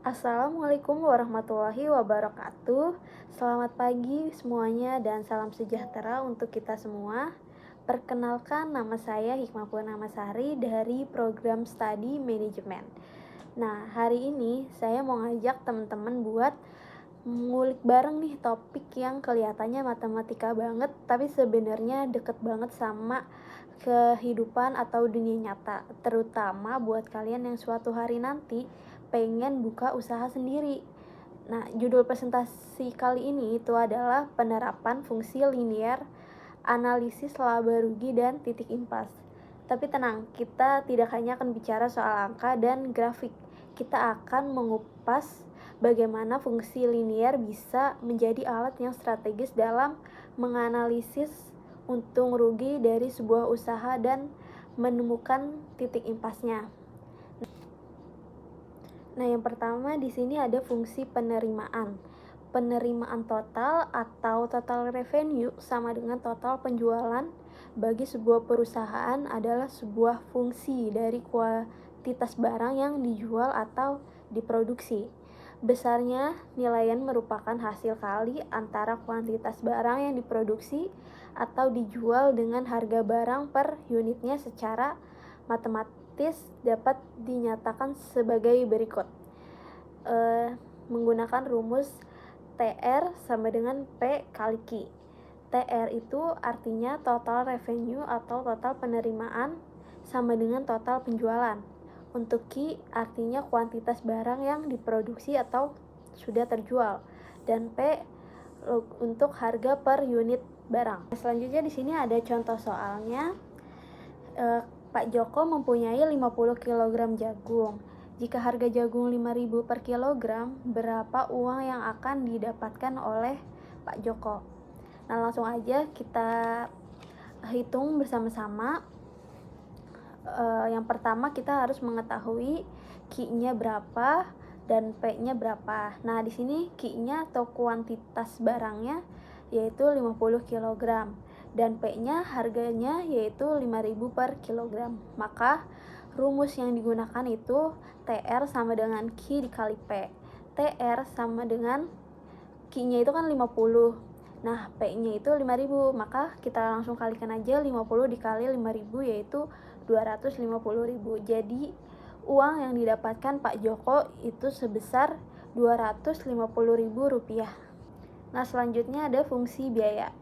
Assalamualaikum warahmatullahi wabarakatuh. Selamat pagi semuanya dan salam sejahtera untuk kita semua. Perkenalkan, nama saya Hikmah Purnamasari dari program Studi Manajemen. Nah, hari ini saya mau ngajak teman-teman buat ngulik bareng nih topik yang kelihatannya matematika banget, tapi sebenarnya deket banget sama kehidupan atau dunia nyata, terutama buat kalian yang suatu hari nanti pengen buka usaha sendiri. Nah, judul presentasi kali ini itu adalah penerapan fungsi linier, analisis laba rugi, dan titik impas. Tapi tenang, kita tidak hanya akan bicara soal angka dan grafik. Kita akan mengupas bagaimana fungsi linier bisa menjadi alat yang strategis dalam menganalisis untung rugi dari sebuah usaha dan menemukan titik impasnya. Nah, yang pertama di sini ada fungsi penerimaan. Penerimaan total atau total revenue sama dengan total penjualan bagi sebuah perusahaan adalah sebuah fungsi dari kuantitas barang yang dijual atau diproduksi. Besarnya nilaian merupakan hasil kali antara kuantitas barang yang diproduksi atau dijual dengan harga barang per unitnya. Secara matematis dapat dinyatakan sebagai berikut. Menggunakan rumus TR sama dengan P kali Q. TR itu artinya total revenue atau total penerimaan sama dengan total penjualan. Untuk Q artinya kuantitas barang yang diproduksi atau sudah terjual. Dan P untuk harga per unit barang. Selanjutnya di sini ada contoh soalnya. Pak Joko mempunyai 50 kg jagung. Jika harga jagung 5.000 per kilogram, berapa uang yang akan didapatkan oleh Pak Joko? Nah, langsung aja kita hitung bersama-sama. Yang pertama kita harus mengetahui Q-nya berapa dan P-nya berapa. Nah, di sini Q-nya atau kuantitas barangnya yaitu 50 kg dan P-nya harganya yaitu 5.000 per kilogram. Maka rumus yang digunakan itu TR sama dengan Q dikali P. TR sama dengan Q-nya itu kan 50. Nah, P-nya itu 5.000. Maka kita langsung kalikan aja 50 dikali 5.000 yaitu 250.000. Jadi uang yang didapatkan Pak Joko itu sebesar 250.000 rupiah. Nah, selanjutnya ada fungsi biaya.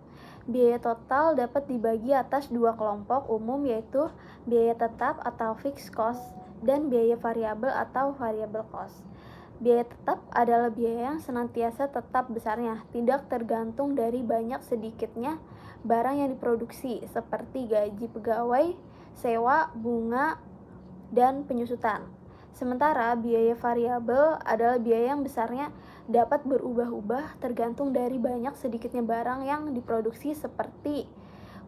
Biaya total dapat dibagi atas dua kelompok umum, yaitu biaya tetap atau fixed cost dan biaya variabel atau variable cost. Biaya tetap adalah biaya yang senantiasa tetap besarnya, tidak tergantung dari banyak sedikitnya barang yang diproduksi, seperti gaji pegawai, sewa, bunga, dan penyusutan. Sementara biaya variabel adalah biaya yang besarnya dapat berubah-ubah tergantung dari banyak sedikitnya barang yang diproduksi, seperti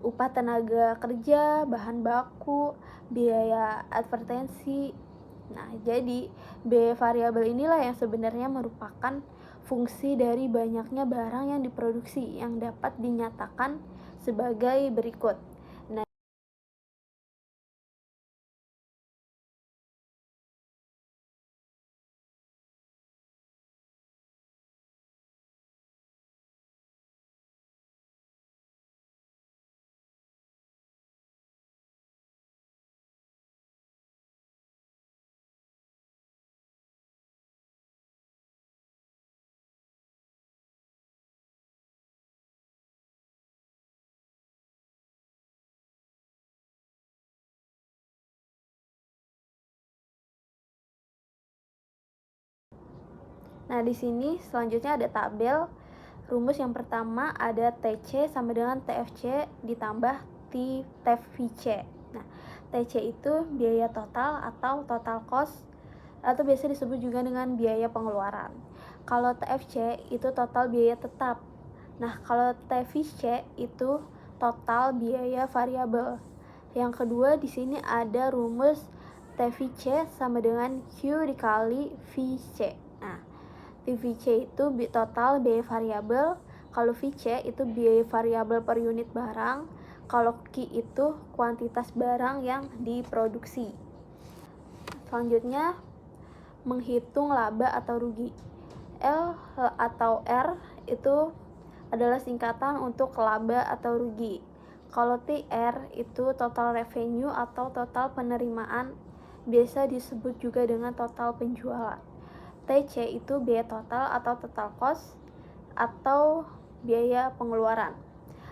upah tenaga kerja, bahan baku, biaya advertensi. Nah, jadi biaya variabel inilah yang sebenarnya merupakan fungsi dari banyaknya barang yang diproduksi yang dapat dinyatakan sebagai berikut. Nah, di sini selanjutnya ada tabel. Rumus yang pertama ada TC sama dengan TFC ditambah TVC. Nah, TC itu biaya total atau total cost atau biasa disebut juga dengan biaya pengeluaran. Kalau TFC itu total biaya tetap. Nah, kalau TVC itu total biaya variabel. Yang kedua di sini ada rumus TVC sama dengan Q dikali VC. Nah, TVC itu total biaya variabel, kalau VC itu biaya variabel per unit barang, kalau Q itu kuantitas barang yang diproduksi. Selanjutnya menghitung laba atau rugi. L atau R itu adalah singkatan untuk laba atau rugi. Kalau TR itu total revenue atau total penerimaan, biasa disebut juga dengan total penjualan. TC itu biaya total atau total cost atau biaya pengeluaran.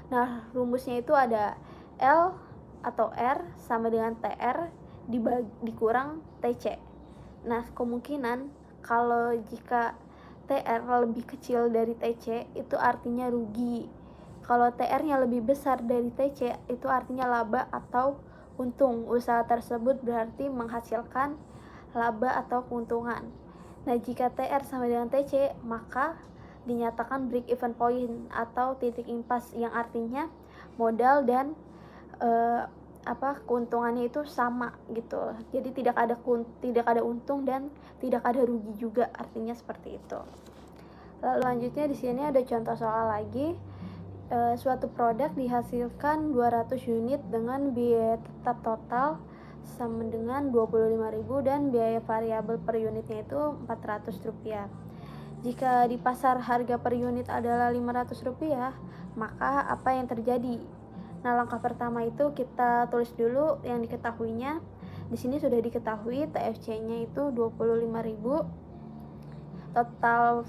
Nah, rumusnya itu ada L atau R sama dengan TR dikurang TC. Nah, kemungkinan kalau jika TR lebih kecil dari TC itu artinya rugi. Kalau TR-nya lebih besar dari TC itu artinya laba atau untung. Usaha tersebut berarti menghasilkan laba atau keuntungan. Nah, jika TR sama dengan TC, maka dinyatakan break even point atau titik impas, yang artinya modal dan keuntungannya itu sama gitu. Jadi tidak ada untung dan tidak ada rugi juga, artinya seperti itu. Lalu lanjutnya di sini ada contoh soal lagi. Suatu produk dihasilkan 200 unit dengan biaya tetap total sama dengan 25.000 dan biaya variabel per unitnya itu Rp400. Jika di pasar harga per unit adalah Rp500, maka apa yang terjadi? Nah, langkah pertama itu kita tulis dulu yang diketahuinya. Di sini sudah diketahui TFC-nya itu 25.000. Total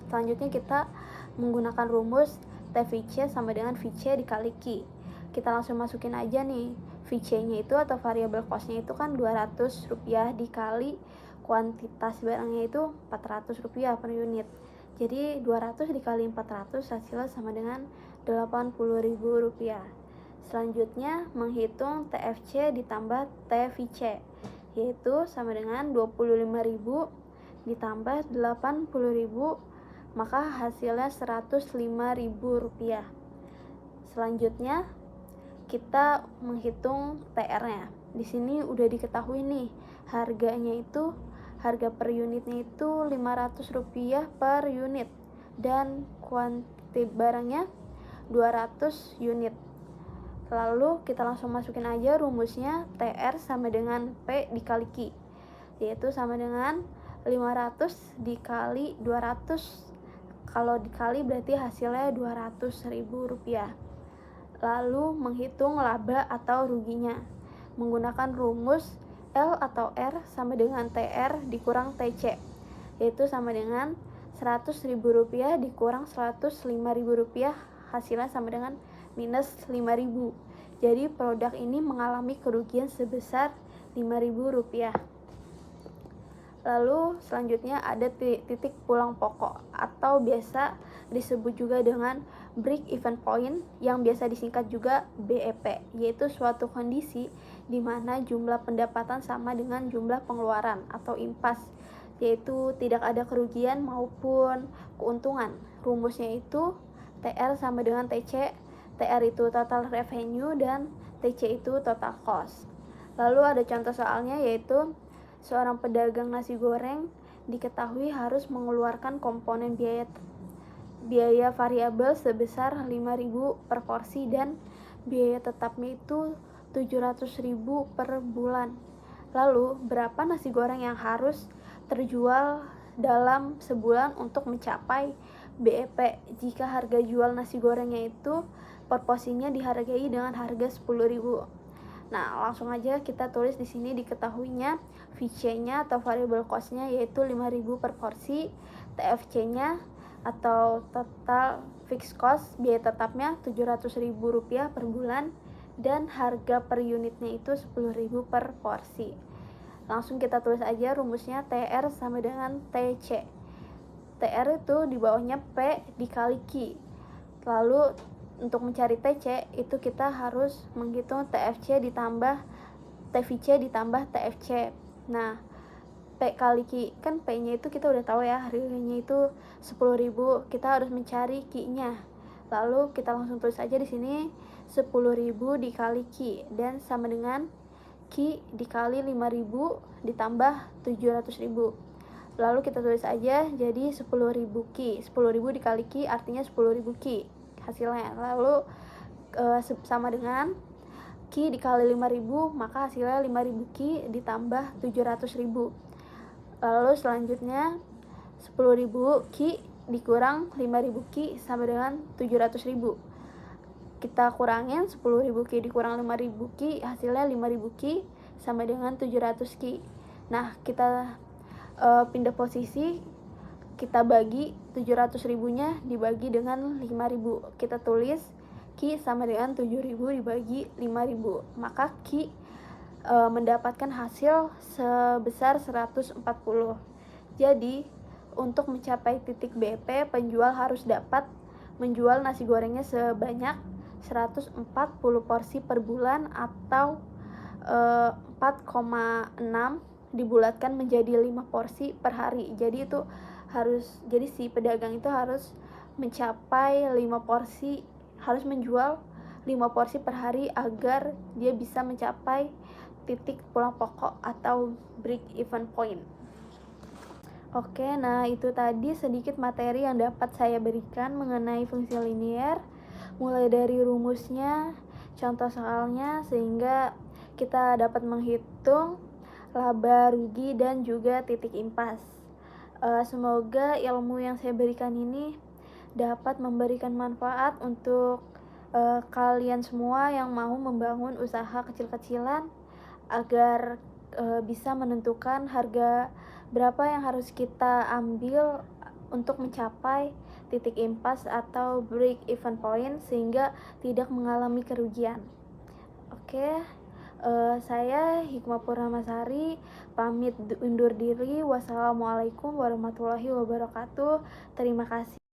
selanjutnya kita menggunakan rumus TVC sama dengan VC dikali Q. Kita langsung masukin aja nih. VC-nya itu atau variable cost-nya itu kan Rp200 dikali kuantitas barangnya itu Rp400 per unit. Jadi 200 dikali 400 hasilnya sama dengan Rp80.000. Selanjutnya menghitung TFC ditambah TVC, yaitu sama dengan 25.000 ditambah 80.000, maka hasilnya Rp105.000. Selanjutnya kita menghitung TR-nya. Di sini udah diketahui nih, harga per unitnya itu Rp500 per unit dan kuantitas barangnya 200 unit. Lalu kita langsung masukin aja rumusnya, TR sama dengan P dikali Q, yaitu sama dengan 500 dikali 200. Kalau dikali berarti hasilnya Rp200.000. Lalu menghitung laba atau ruginya menggunakan rumus L atau R sama dengan TR dikurang TC, yaitu sama dengan Rp100.000 dikurang Rp105.000, hasilnya sama dengan minus Rp5.000. Jadi produk ini mengalami kerugian sebesar Rp5.000. Lalu selanjutnya ada titik pulang pokok atau biasa disebut juga dengan break even point, yang biasa disingkat juga BEP, yaitu suatu kondisi di mana jumlah pendapatan sama dengan jumlah pengeluaran atau impas, yaitu tidak ada kerugian maupun keuntungan. Rumusnya itu TR sama dengan TC. TR itu total revenue dan TC itu total cost. Lalu ada contoh soalnya, yaitu seorang pedagang nasi goreng diketahui harus mengeluarkan komponen biaya variabel sebesar Rp5.000 per porsi dan biaya tetapnya itu Rp700.000 per bulan. Lalu berapa nasi goreng yang harus terjual dalam sebulan untuk mencapai BEP jika harga jual nasi gorengnya itu per porsinya dihargai dengan harga Rp10.000? Nah, langsung aja kita tulis di sini diketahuinya VC-nya atau variable cost-nya yaitu Rp5.000 per porsi, TFC-nya atau total fixed cost biaya tetapnya Rp700.000 per bulan dan harga per unitnya itu Rp10.000 per porsi. Langsung kita tulis aja rumusnya, TR sama dengan TC. TR itu di bawahnya P dikali Q. Lalu untuk mencari TC itu kita harus menghitung TFC ditambah TVC ditambah TFC. Nah, P kali Q, kan P-nya itu kita udah tahu ya, harganya itu 10.000. Kita harus mencari Q-nya. Lalu kita langsung tulis aja di sini 10.000 dikali Q dan sama dengan Q dikali 5.000 ditambah 700.000. Lalu kita tulis aja jadi 10.000 Q. 10.000 dikali Q artinya 10.000 Q hasilnya. Lalu sama dengan Q dikali 5.000, maka hasilnya 5.000 Q ditambah 700.000. Lalu selanjutnya 10.000 Ki dikurang 5.000 Ki sama dengan 700.000. Kita kurangin 10.000 Ki dikurang 5.000 Ki, hasilnya 5.000 Ki sama dengan 700 Ki. Nah, kita pindah posisi, kita bagi 700.000-nya dibagi dengan 5.000. Kita tulis Ki sama dengan 7.000 dibagi 5.000. Maka Ki mendapatkan hasil sebesar 140. Jadi, untuk mencapai titik BP, penjual harus dapat menjual nasi gorengnya sebanyak 140 porsi per bulan atau 4,6 dibulatkan menjadi 5 porsi per hari. Jadi si pedagang itu harus mencapai 5 porsi, harus menjual 5 porsi per hari agar dia bisa mencapai titik pulang pokok atau break even point. Oke, nah itu tadi sedikit materi yang dapat saya berikan mengenai fungsi linier, mulai dari rumusnya, contoh soalnya, sehingga kita dapat menghitung laba, rugi, dan juga titik impas. Semoga ilmu yang saya berikan ini dapat memberikan manfaat untuk kalian semua yang mau membangun usaha kecil-kecilan agar bisa menentukan harga berapa yang harus kita ambil untuk mencapai titik impas atau break even point sehingga tidak mengalami kerugian. Oke, saya Hikmah Purnamasari pamit undur diri. Wassalamualaikum warahmatullahi wabarakatuh. Terima kasih.